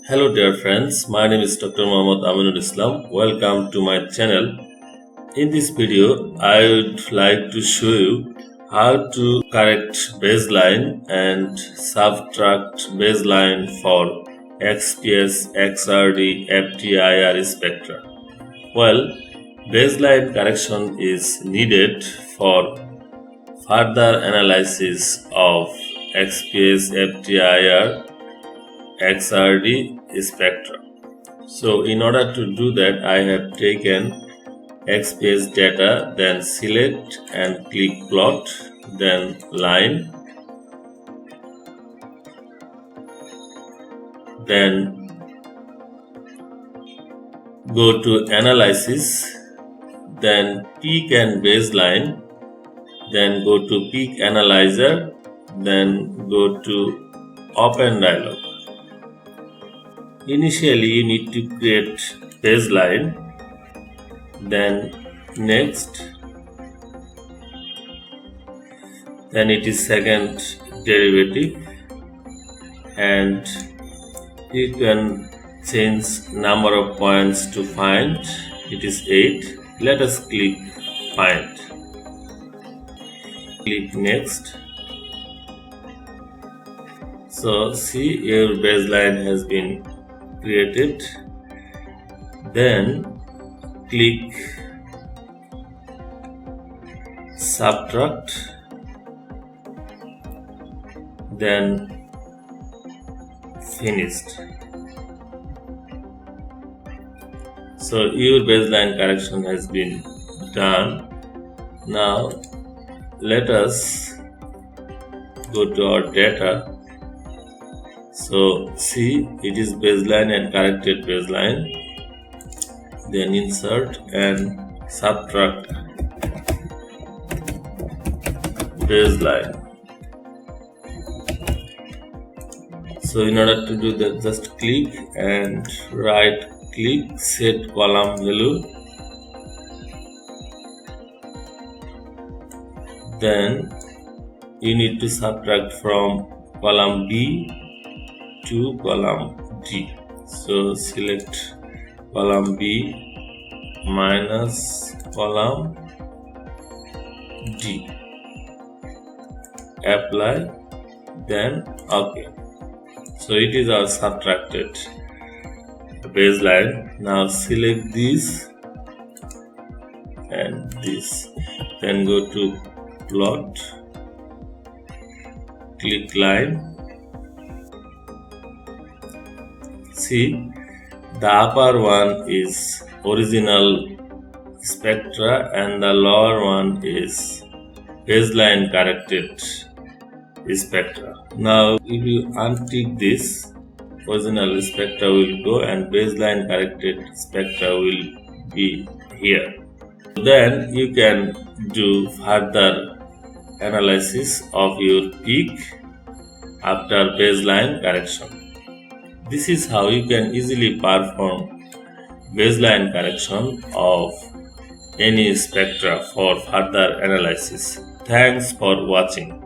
Hello dear friends, my name is Dr. Muhammad Aminul Islam. Welcome to my channel. In this video, I would like to show you how to correct baseline and subtract baseline for XPS, XRD, FTIR spectra. Well, baseline correction is needed for further analysis of XPS, FTIR, XRD spectra. So in order to do that, I have taken XPS data, then select and click plot, then line, then go to analysis, then peak and baseline, then go to peak analyzer, then go to open dialog. Initially, you need to create baseline, then next, then it is second derivative, and you can change number of points to find. It is 8. Let us click find. Click next. So see, your baseline has been created. Then click subtract, then finished. So your baseline correction has been done. Now let us go to our data. So see, it is baseline and corrected baseline. Then insert and subtract baseline. So in order to do that, just click and right click, set column value. Then you need to subtract from column B to column D. So select column B minus column D. Apply, then OK. So it is our subtracted baseline. Now select this and this. Then go to plot, click line. See, the upper one is original spectra and the lower one is baseline corrected spectra. Now if you untick this, original spectra will go and baseline corrected spectra will be here. Then you can do further analysis of your peak after baseline correction. This is how you can easily perform baseline correction of any spectra for further analysis. Thanks for watching.